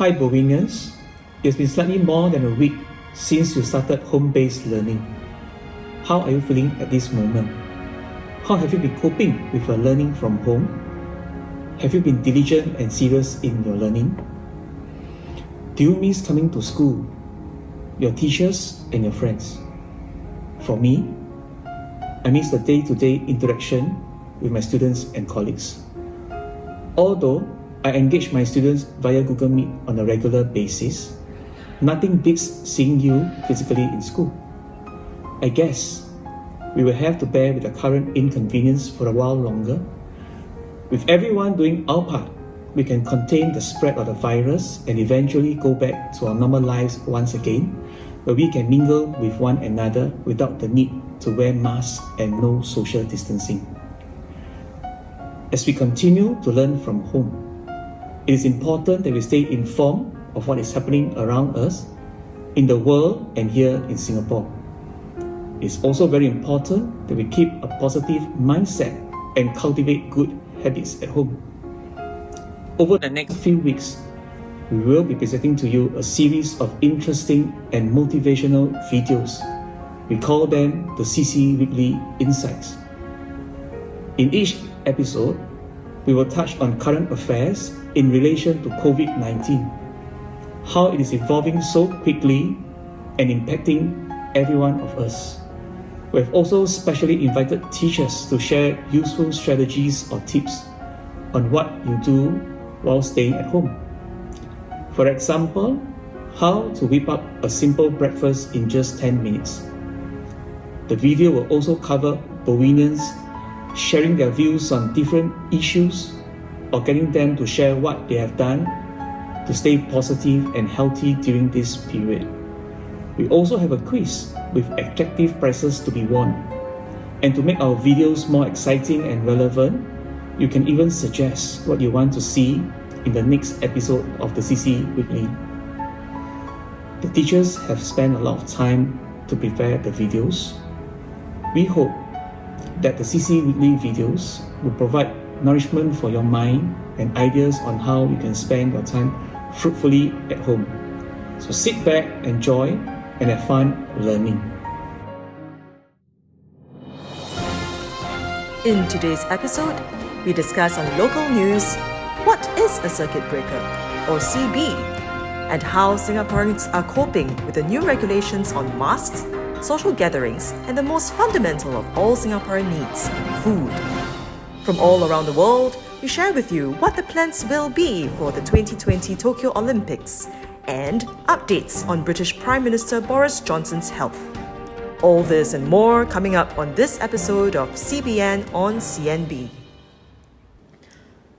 Hi Bovinians, it's been slightly more than a week since you started home-based learning. How are you feeling at this moment? How have you been coping with your learning from home? Have you been diligent and serious in your learning? Do you miss coming to school, your teachers and your friends? For me, I miss the day-to-day interaction with my students and colleagues. Although I engage my students via Google Meet on a regular basis, nothing beats seeing you physically in school. I guess we will have to bear with the current inconvenience for a while longer. With everyone doing our part, we can contain the spread of the virus and eventually go back to our normal lives once again, where we can mingle with one another without the need to wear masks and no social distancing. As we continue to learn from home, it is important that we stay informed of what is happening around us, in the world and here in Singapore. It's also very important that we keep a positive mindset and cultivate good habits at home. Over the next few weeks, we will be presenting to you a series of interesting and motivational videos. We call them the CCE Weekly Insights. In each episode, we will touch on current affairs in relation to COVID-19, how it is evolving so quickly and impacting every one of us. We have also specially invited teachers to share useful strategies or tips on what you do while staying at home. For example, how to whip up a simple breakfast in just 10 minutes. The video will also cover Bovinians sharing their views on different issues or getting them to share what they have done to stay positive and healthy during this period. We also have a quiz with attractive prizes to be won. And to make our videos more exciting and relevant, you can even suggest what you want to see in the next episode of the CCE Weekly. The teachers have spent a lot of time to prepare the videos. We hope that the CCE Weekly videos will provide nourishment for your mind and ideas on how you can spend your time fruitfully at home. So sit back, enjoy, and have fun learning. In today's episode, we discuss on local news, what is a circuit breaker, or CB, and how Singaporeans are coping with the new regulations on masks, social gatherings, and the most fundamental of all Singaporean needs, food. From all around the world, we share with you what the plans will be for the 2020 Tokyo Olympics and updates on British Prime Minister Boris Johnson's health. All this and more coming up on this episode of CBN on CNB.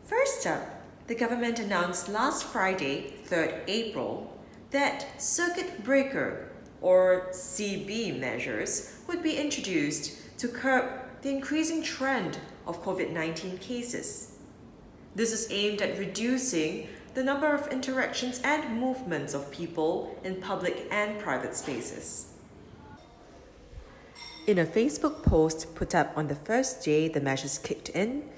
First up, the government announced last Friday, 3rd April, that circuit breaker or CB measures would be introduced to curb the increasing trend of COVID-19 cases. This is aimed at reducing the number of interactions and movements of people in public and private spaces. In a Facebook post put up on the first day the measures kicked in,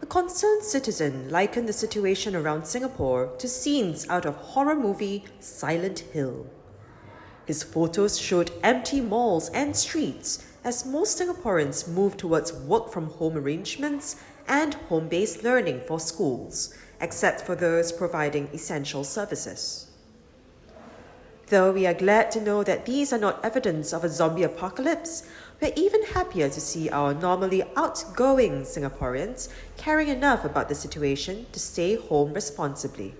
a concerned citizen likened the situation around Singapore to scenes out of horror movie Silent Hill. His photos showed empty malls and streets as most Singaporeans move towards work-from-home arrangements and home-based learning for schools, except for those providing essential services. Though we are glad to know that these are not evidence of a zombie apocalypse, we're even happier to see our normally outgoing Singaporeans caring enough about the situation to stay home responsibly.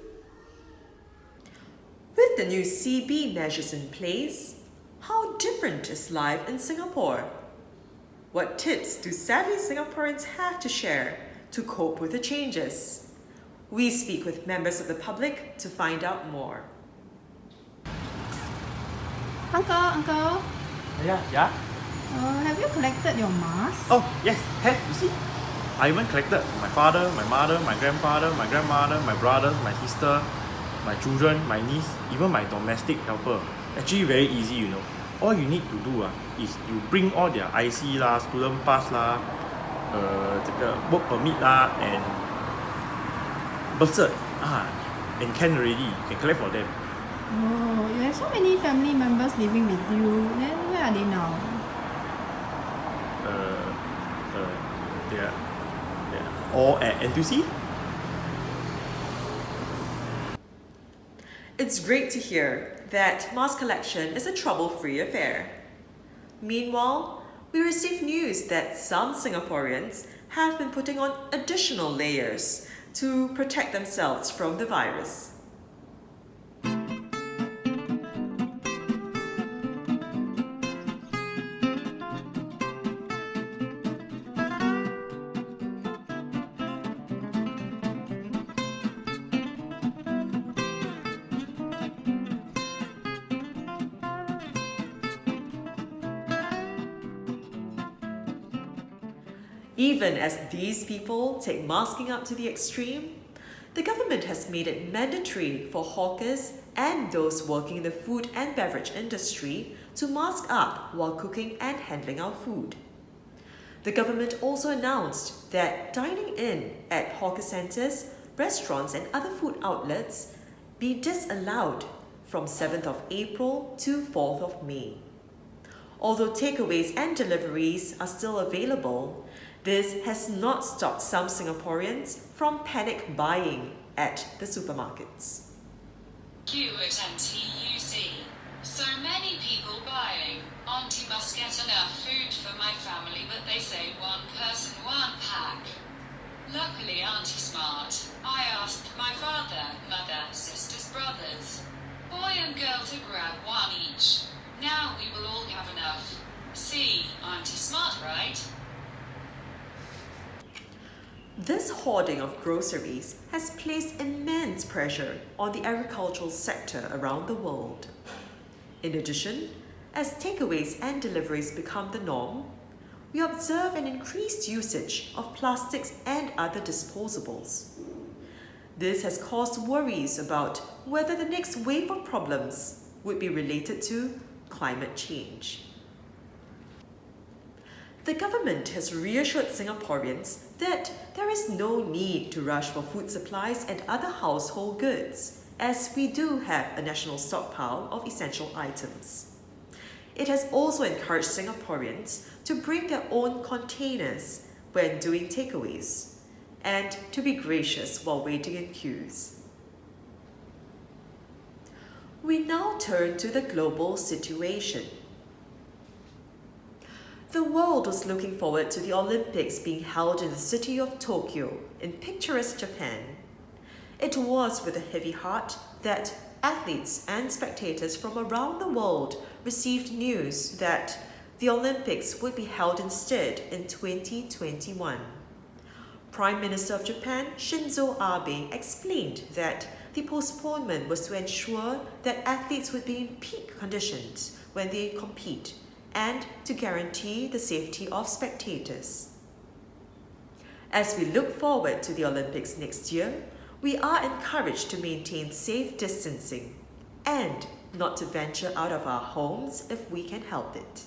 With the new CB measures in place, how different is life in Singapore? What tips do savvy Singaporeans have to share to cope with the changes? We speak with members of the public to find out more. Uncle, Yeah. have you collected your mask? Oh, yes, have, you see? I even collected from my father, my mother, my grandfather, my grandmother, my brother, my sister, my children, my niece, even my domestic helper. Actually very easy, you know. All you need to do is you bring all their IC lah, student pass lah, 这个 work permit lah and birth cert and can already. You can collect for them. Oh, you have so many family members living with you. Then where are they now? They're all at NTUC. It's great to hear that mask collection is a trouble-free affair. Meanwhile, we received news that some Singaporeans have been putting on additional layers to protect themselves from the virus. Even as these people take masking up to the extreme, the government has made it mandatory for hawkers and those working in the food and beverage industry to mask up while cooking and handling our food. The government also announced that dining in at hawker centres, restaurants and other food outlets be disallowed from 7th of April to 4th of May. Although takeaways and deliveries are still available, this has not stopped some Singaporeans from panic buying at the supermarkets. Queue at NTUC. So many people buying. Auntie must get enough food for my family, but they say one person, one pack. Luckily, Auntie smart. I asked my father, mother, sisters, brothers, boy and girl to grab one each. Now we will all have enough. See, Auntie smart, right? This hoarding of groceries has placed immense pressure on the agricultural sector around the world. In addition, as takeaways and deliveries become the norm, we observe an increased usage of plastics and other disposables. This has caused worries about whether the next wave of problems would be related to climate change. The government has reassured Singaporeans that there is no need to rush for food supplies and other household goods, as we do have a national stockpile of essential items. It has also encouraged Singaporeans to bring their own containers when doing takeaways and to be gracious while waiting in queues. We now turn to the global situation. The world was looking forward to the Olympics being held in the city of Tokyo in picturesque Japan. It was with a heavy heart that athletes and spectators from around the world received news that the Olympics would be held instead in 2021. Prime Minister of Japan, Shinzo Abe, explained that the postponement was to ensure that athletes would be in peak conditions when they compete and to guarantee the safety of spectators. As we look forward to the Olympics next year, we are encouraged to maintain safe distancing and not to venture out of our homes if we can help it.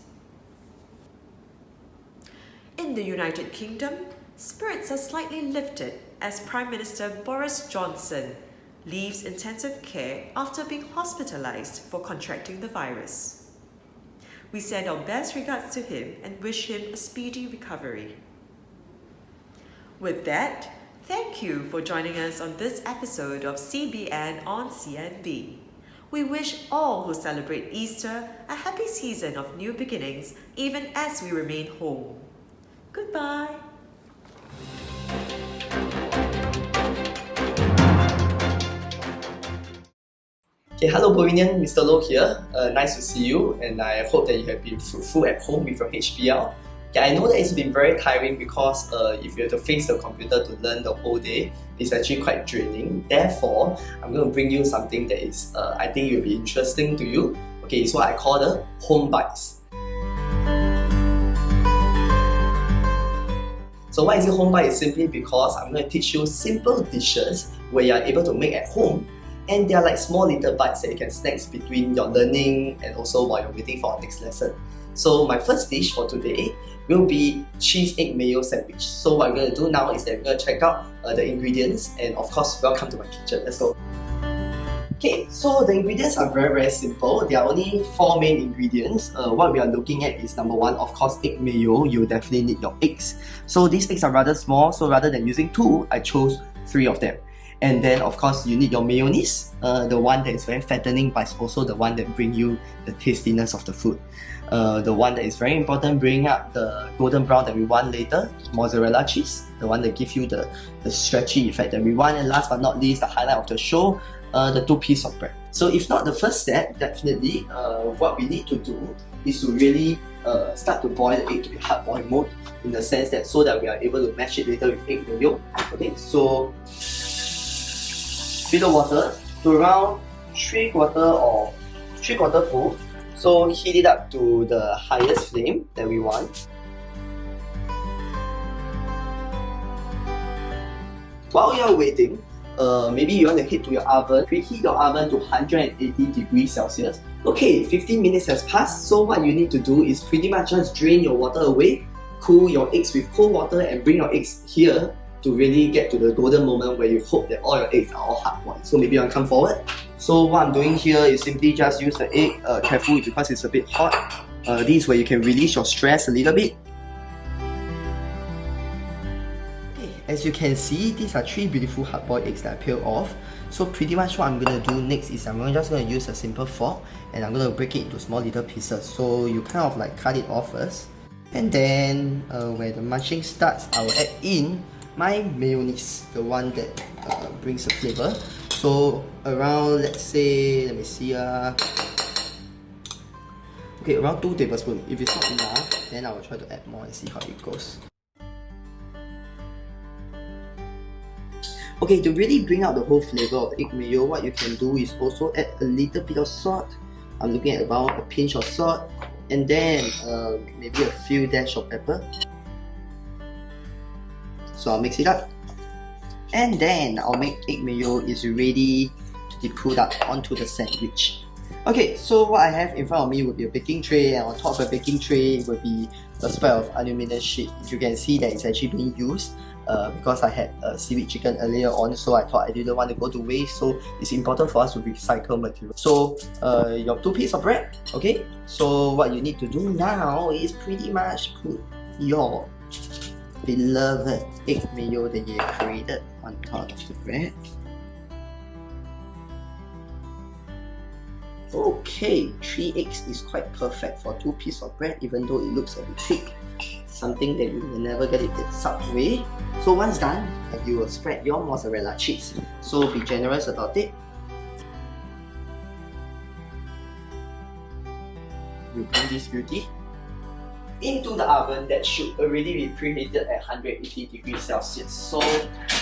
In the United Kingdom, spirits are slightly lifted as Prime Minister Boris Johnson leaves intensive care after being hospitalized for contracting the virus. We send our best regards to him and wish him a speedy recovery. With that, thank you for joining us on this episode of CBN on CNB. We wish all who celebrate Easter a happy season of new beginnings, even as we remain home. Goodbye. Okay, hello Bohemian, Mr. Loh here. Nice to see you, and I hope that you have been fruitful at home with your HBL. Okay, I know that it's been very tiring because if you have to face the computer to learn the whole day, it's actually quite draining. Therefore, I'm going to bring you something that is, I think will be interesting to you. Okay, it's what I call the home bites. So why is it home bites? Simply because I'm going to teach you simple dishes where you are able to make at home. And they are like small little bites that you can snack between your learning and also while you're waiting for our next lesson. So my first dish for today will be cheese egg mayo sandwich. So what I'm going to do now is that we're going to check out the ingredients, and of course, welcome to my kitchen. Let's go. Okay, so the ingredients are very simple. There are only 4 main ingredients. What we are looking at is number 1, of course, egg mayo. You definitely need your eggs. So these eggs are rather small, so rather than using 2, I chose 3 of them. And then of course you need your mayonnaise, the one that is very fattening but also the one that brings you the tastiness of the food. The one that is very important, bring up the golden brown that we want later, mozzarella cheese, the one that gives you the stretchy effect that we want. And last but not least, the highlight of the show, the 2 pieces of bread. So if not the first step, definitely what we need to do is to really start to boil the egg to be hard boil mode, in the sense that so that we are able to mash it later with egg yolk. Okay, so fill the water to around 3/4 full. So heat it up to the highest flame that we want. While you're waiting, maybe you want to head to your oven. Preheat your oven to 180 degrees Celsius. Okay, 15 minutes has passed, so what you need to do is pretty much just drain your water away, cool your eggs with cold water, and bring your eggs here to really get to the golden moment where you hope that all your eggs are all hard boiled. So maybe you want to come forward. So what I'm doing here is simply just use the egg, careful because it's a bit hot. This is where you can release your stress a little bit. Okay, as you can see, these are 3 beautiful hard boiled eggs that I peeled off. So pretty much what I'm going to do next is I'm just going to use a simple fork and I'm going to break it into small little pieces. So you kind of like cut it off first. And then where the munching starts, I will add in my mayonnaise, the one that brings the flavor. So around, let's say, let me see, okay, around 2 tablespoons. If it's not enough, then I will try to add more and see how it goes. Okay, to really bring out the whole flavor of egg mayo, what you can do is also add a little bit of salt. I'm looking at about a pinch of salt, and then maybe a few dash of pepper. So I'll mix it up, and then our egg mayo is ready to be put up onto the sandwich. Okay, so what I have in front of me would be a baking tray, and on top of the baking tray will be a square of aluminum sheet. You can see that it's actually being used because I had seaweed chicken earlier on, so I thought I didn't want to go to waste, so it's important for us to recycle material. So your 2 pieces of bread, okay? So what you need to do now is pretty much put your beloved egg mayo that you have created on top of the bread. Okay, 3 eggs is quite perfect for 2 pieces of bread, even though it looks a bit thick. Something that you will never get it sucked away. So once done, you will spread your mozzarella cheese. So be generous about it. You bring this beauty into the oven that should already be preheated at 180 degrees Celsius. So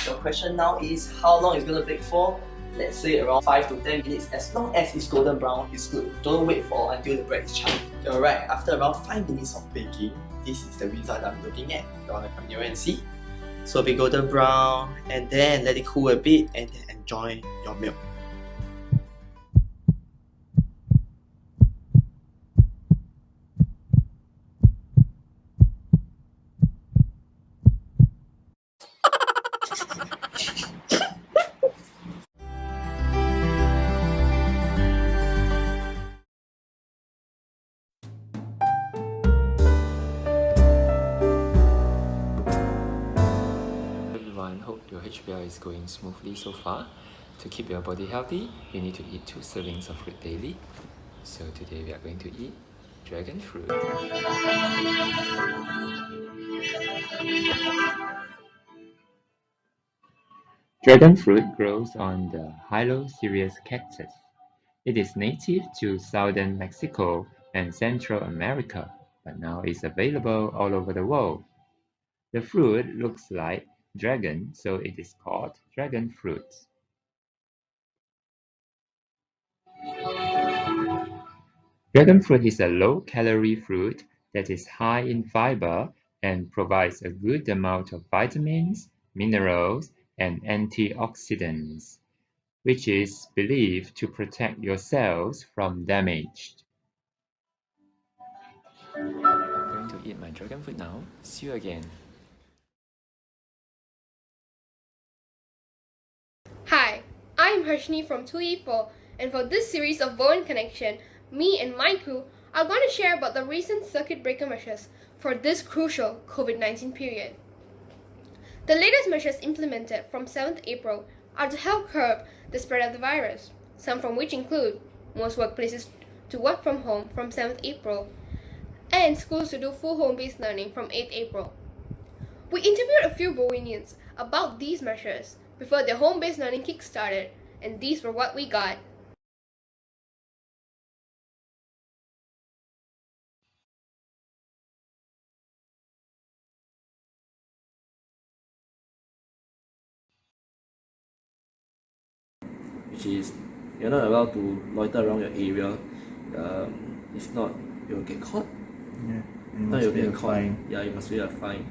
the question now is, how long is it going to bake for? Let's say around 5 to 10 minutes. As long as it's golden brown, it's good. Don't wait for until the bread is charred. Alright, after around 5 minutes of baking, this is the result I'm looking at. You want to come near and see? So be golden brown, and then let it cool a bit, and then enjoy your milk. Everyone, hope your HBL is going smoothly so far. To keep your body healthy, you need to eat 2 servings of fruit daily. So today we are going to eat dragon fruit. Dragon fruit grows on the Hylocereus cactus. It is native to southern Mexico and Central America, but now is available all over the world. The fruit looks like dragon, so it is called dragon fruit. Dragon fruit is a low-calorie fruit that is high in fiber and provides a good amount of vitamins, minerals, and antioxidants, which is believed to protect your cells from damage. I'm going to eat my dragon fruit now. See you again. Hi, I'm Harshni from 2E4, And for this series of Bowen Connection, me and my crew are going to share about the recent circuit breaker measures for this crucial COVID-19 period. The latest measures implemented from 7th April are to help curb the spread of the virus, some from which include most workplaces to work from home from 7th April and schools to do full home-based learning from 8th April. We interviewed a few Bowenians about these measures before their home-based learning kick-started, and these were what we got. Which is you're not allowed to loiter around your area. If not, you'll get caught. Yeah, Not you'll get caught. Yeah, you must pay a fine.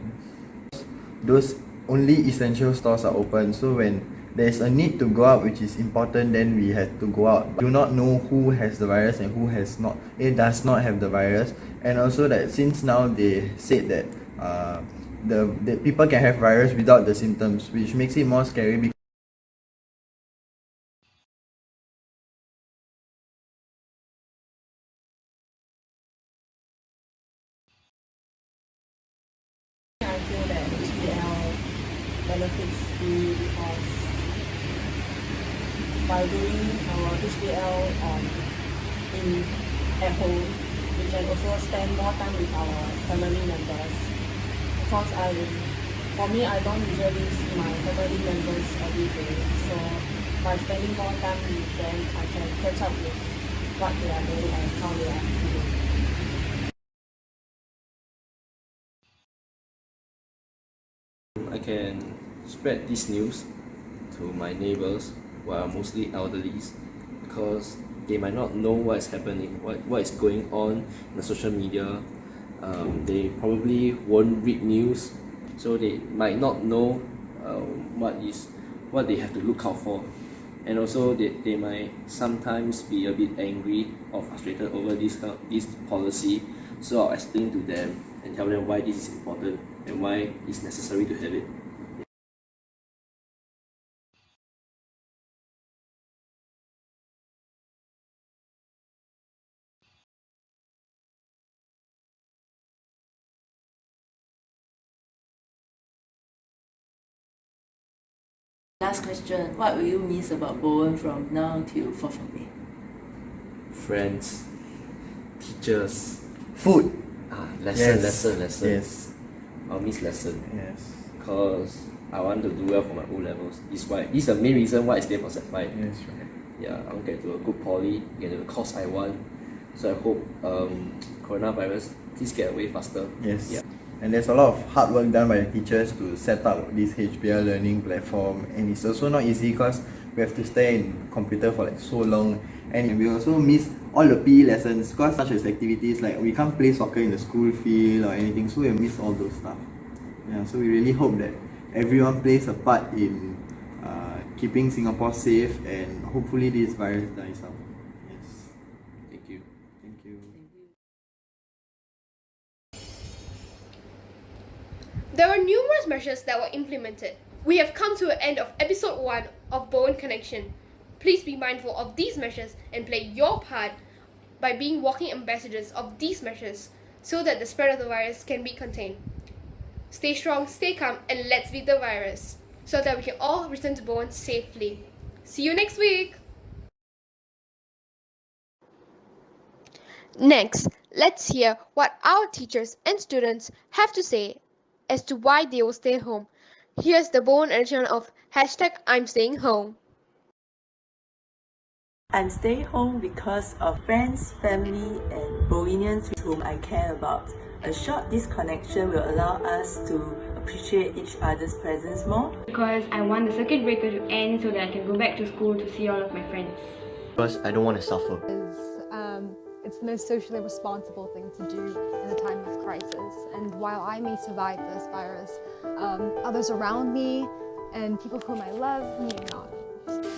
Those only essential stores are open, so when there's a need to go out which is important, then we have to go out. Do not know who has the virus and who has not. It does not have the virus, and also that since now they said that the people can have virus without the symptoms, which makes it more scary. I feel that HBL benefits me because by doing our HBL at home, we can also spend more time with our family members. Because for me, I don't usually see my family members every day. So by spending more time with them, I can catch up with what they are doing and how they are feeling. I can spread this news to my neighbors who are mostly elderlies because they might not know what is happening, what is going on in the social media. They probably won't read news, so they might not know what they have to look out for. And also they might sometimes be a bit angry or frustrated over this policy. So I'll explain to them and tell them why this is important and why it's necessary to have it. Last question, what will you miss about Bowen from now till 4th of May? Friends, teachers, Food. lesson. Yes. I'll miss lesson Yes. because I want to do well for my O levels. This is the main reason why I stay for Set 5. Yes, right. Yeah, I want to get to a good poly, get to the course I want. So I hope coronavirus please get away faster. Yes. Yeah. And there's a lot of hard work done by the teachers to set up this HBL learning platform, and it's also not easy because we have to stay in computer for like so long, and we also miss all the PE lessons because such as activities like we can't play soccer in the school field or anything, so we miss all those stuff. Yeah, so we really hope that everyone plays a part in keeping Singapore safe, and hopefully this virus dies out. Yes. Thank you. Thank you. There were numerous measures that were implemented. We have come to the end of episode 1 of Bowen Connection. Please be mindful of these measures and play your part by being walking ambassadors of these measures so that the spread of the virus can be contained. Stay strong, stay calm, and let's beat the virus so that we can all return to Bowen safely. See you next week! Next, let's hear what our teachers and students have to say as to why they will stay home. Here's the Bowen edition of #I'm Staying Home. I'm staying home because of friends, family, and Bowenians with whom I care about. A short disconnection will allow us to appreciate each other's presence more. Because I want the circuit breaker to end so that I can go back to school to see all of my friends. Because I don't want to suffer. It's the most socially responsible thing to do in a time of crisis. And while I may survive this virus, others around me and people whom I love may not.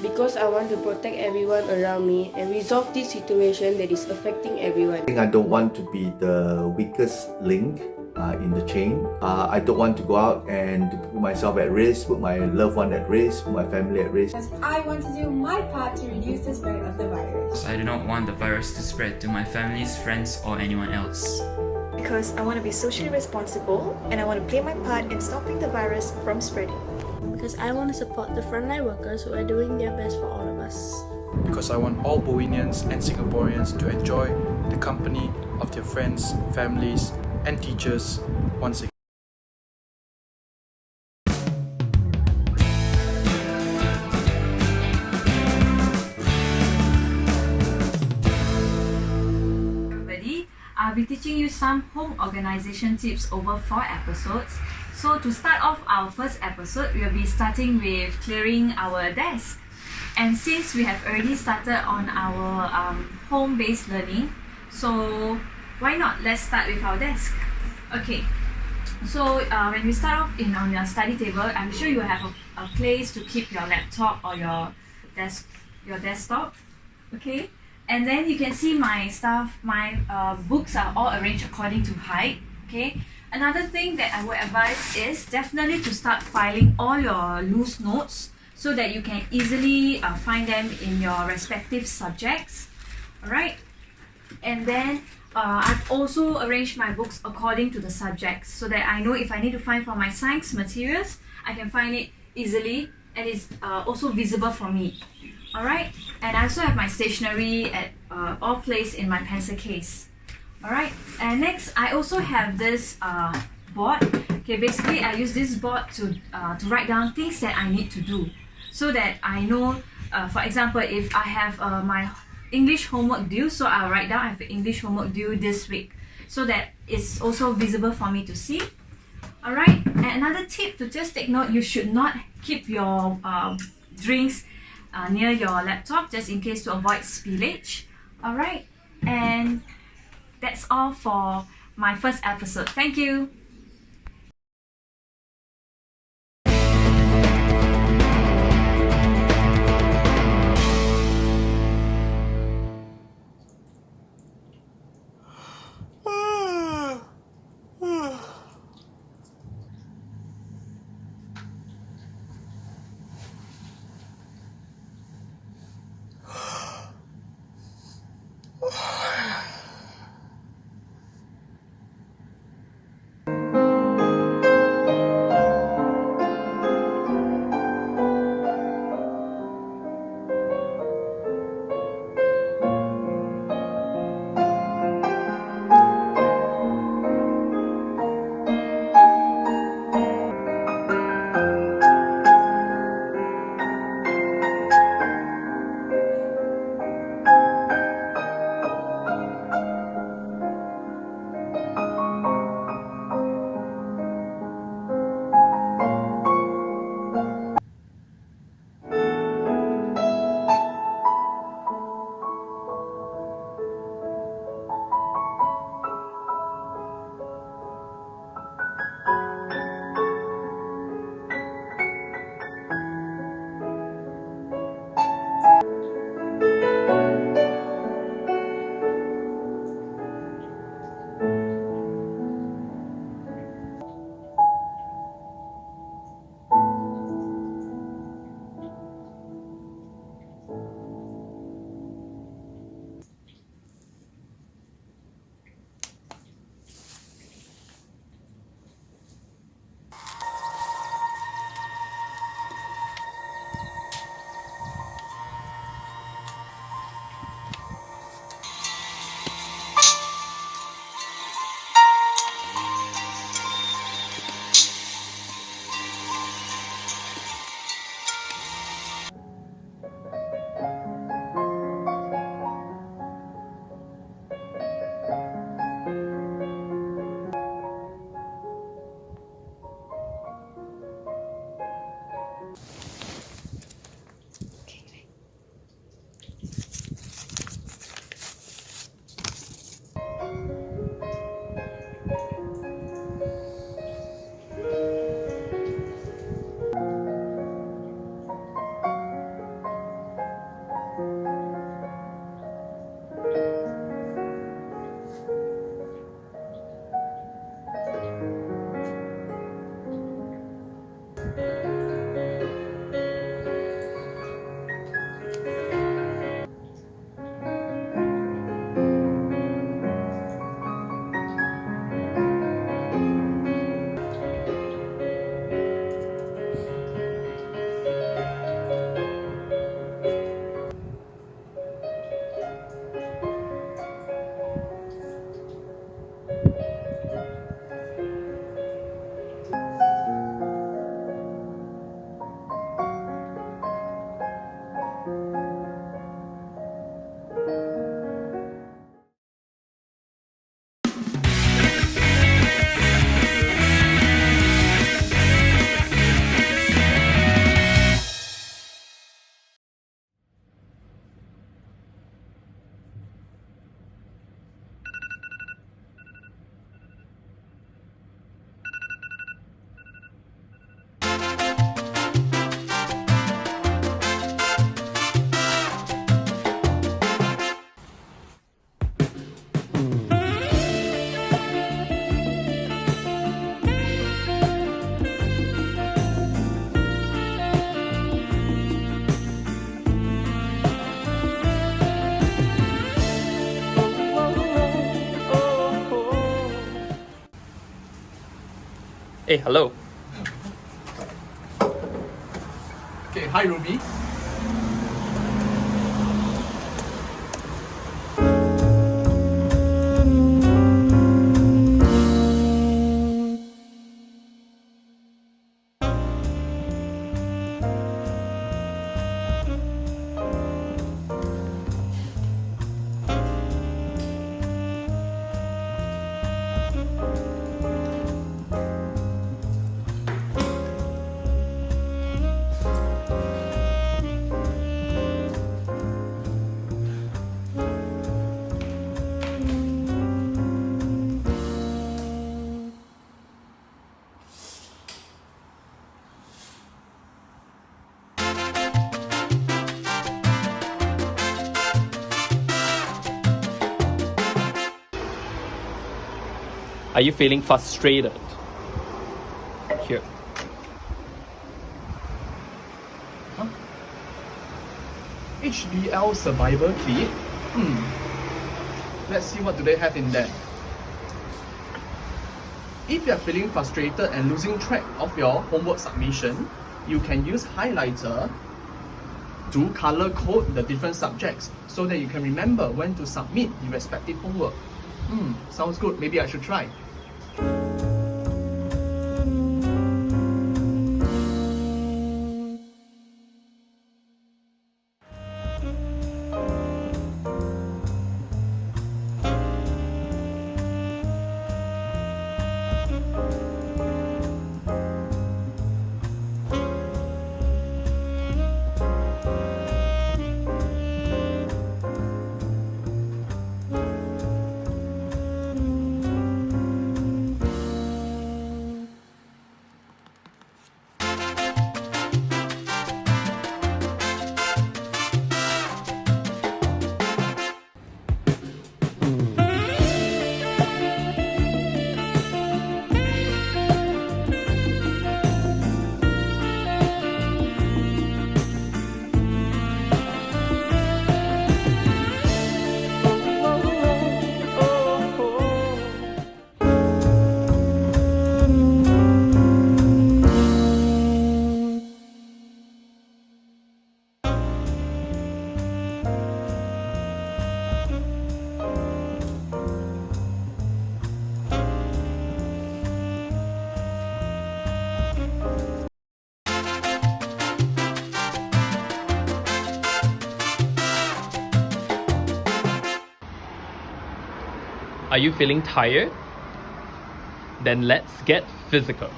Because I want to protect everyone around me and resolve this situation that is affecting everyone. I don't want to be the weakest link in the chain. I don't want to go out and to put myself at risk, put my loved one at risk, put my family at risk. Because I want to do my part to reduce the spread of the virus. I do not want the virus to spread to my families, friends, or anyone else. Because I want to be socially responsible and I want to play my part in stopping the virus from spreading. Because I want to support the frontline workers who are doing their best for all of us. Because I want all Bohemians and Singaporeans to enjoy the company of their friends, families, and teachers once again. Everybody, I'll be teaching you some home organization tips over 4 episodes. So to start off our first episode, we'll be starting with clearing our desk. And since we have already started on our home-based learning, so why not? Let's start with our desk. Okay, so when you start off on your study table, I'm sure you have a place to keep your laptop or your desktop. Okay, and then you can see my stuff. My books are all arranged according to height. Okay. Another thing that I would advise is definitely to start filing all your loose notes so that you can easily find them in your respective subjects. Alright, and then I've also arranged my books according to the subjects so that I know if I need to find for my science materials, I can find it easily and it's also visible for me. Alright, and I also have my stationery at all placed in my pencil case. Alright, and next I also have this board. Okay, basically I use this board to write down things that I need to do so that I know, for example, if I have my English homework due, so I'll write down I have English homework due this week so that it's also visible for me to see. Alright, and another tip to just take note, you should not keep your drinks near your laptop just in case to avoid spillage. Alright, and that's all for my first episode. Thank you. Hey, hello. Okay, hi Ruby. Are you feeling frustrated? Here. HBL Survivor Kit? Let's see what do they have in there. If you are feeling frustrated and losing track of your homework submission, you can use highlighter to color code the different subjects so that you can remember when to submit the respective homework. Sounds good. Maybe I should try. Are you feeling tired? Then let's get physical.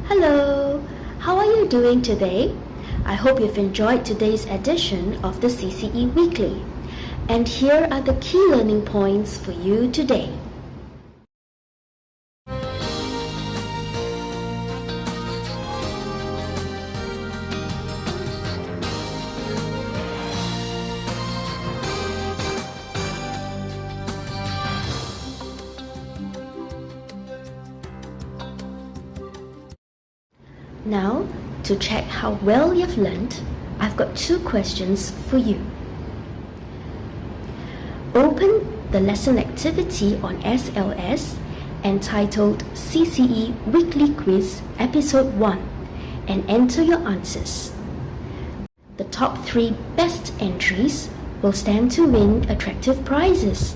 Hello, how are you doing today? I hope you've enjoyed today's edition of the CCE Weekly. And here are the key learning points for you today. Now, to check how well you've learned, I've got 2 questions for you. Open the lesson activity on SLS entitled CCE Weekly Quiz Episode 1 and enter your answers. The top 3 best entries will stand to win attractive prizes.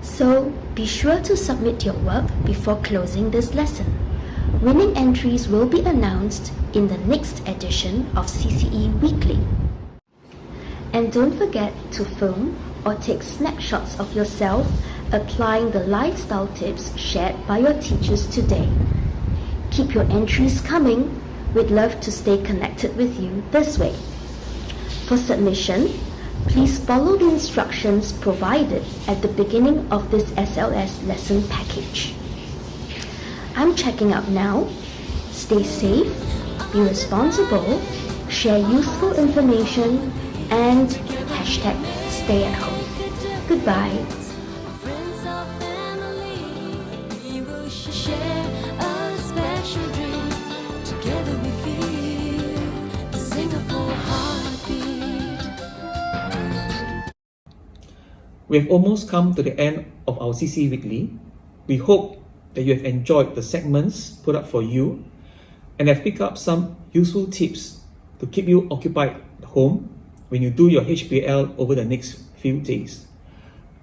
So, be sure to submit your work before closing this lesson. Winning entries will be announced in the next edition of CCE Weekly. And don't forget to film or take snapshots of yourself applying the lifestyle tips shared by your teachers today. Keep your entries coming. We'd love to stay connected with you this way. For submission, please follow the instructions provided at the beginning of this SLS lesson package. I'm checking out now. Stay safe, be responsible, share useful information, and #stay at home. Goodbye. We have almost come to the end of our CCE Weekly. We hope that you have enjoyed the segments put up for you and have picked up some useful tips to keep you occupied at home when you do your HBL over the next few days.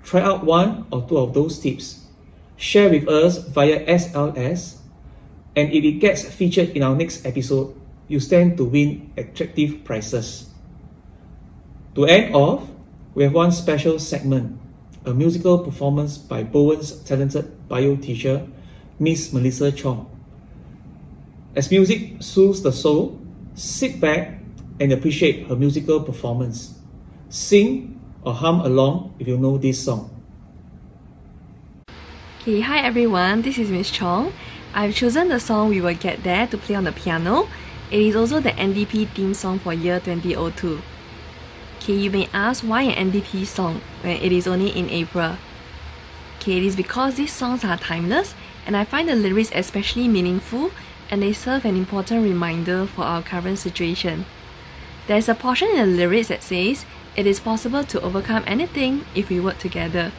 Try out one or two of those tips. Share with us via SLS, and if it gets featured in our next episode, you stand to win attractive prizes. To end off, we have one special segment, a musical performance by Bowen's talented bio teacher, Miss Melissa Chong. As music soothes the soul, sit back and appreciate her musical performance. Sing or hum along if you know this song. Okay, hi everyone, this is Miss Chong. I've chosen the song We Will Get There to play on the piano. It is also the NDP theme song for year 2002. Okay, you may ask why an NDP song when it is only in April. Okay, it is because these songs are timeless and I find the lyrics especially meaningful and they serve an important reminder for our current situation. There is a portion in the lyrics that says, "It is possible to overcome anything if we work together."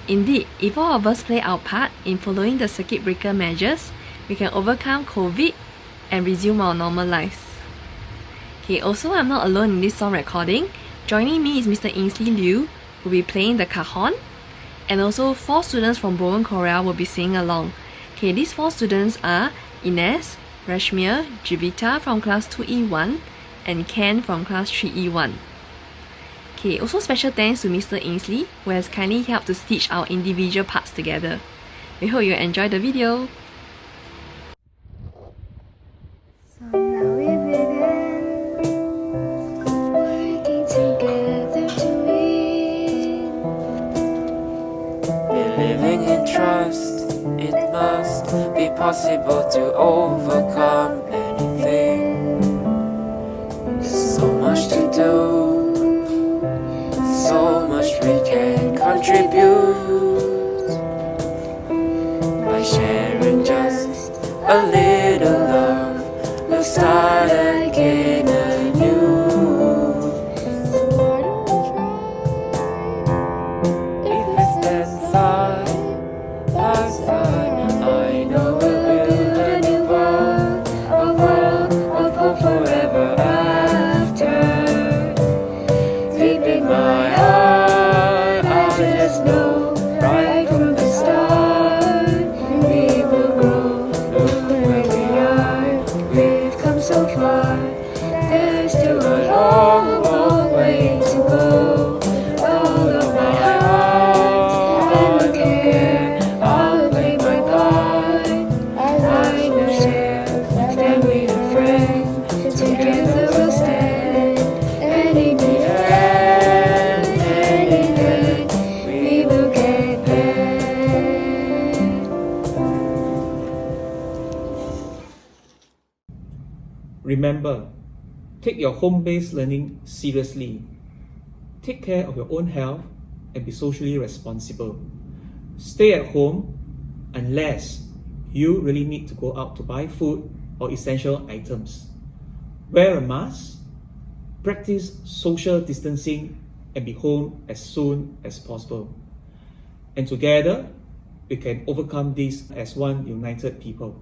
Indeed, if all of us play our part in following the circuit breaker measures, we can overcome COVID and resume our normal lives. Okay, also I'm not alone in this song recording. Joining me is Mr. Ainsley Liu, who will be playing the cajon, and also 4 students from Bowen, Korea will be singing along. Okay, these 4 students are Ines, Rashmir, Jivita from class 2E1, and Ken from class 3E1. Okay, also special thanks to Mr. Ainsley, who has kindly helped to stitch our individual parts together. We hope you enjoy the video. Believing in trust, it must be possible to overcome anything. So much to do, so much we can contribute by sharing just a little love. We'll start again anew. I know we'll build a new world, a world of hope forever after. Deep in my heart, I just know, right from the start, we will grow. Look where we are, we've come so far. There's still a long, long way to go. All of my heart, I will care. Remember, take your home-based learning seriously. Take care of your own health and be socially responsible. Stay at home unless you really need to go out to buy food or essential items. Wear a mask, practice social distancing, and be home as soon as possible. And together, we can overcome this as one united people.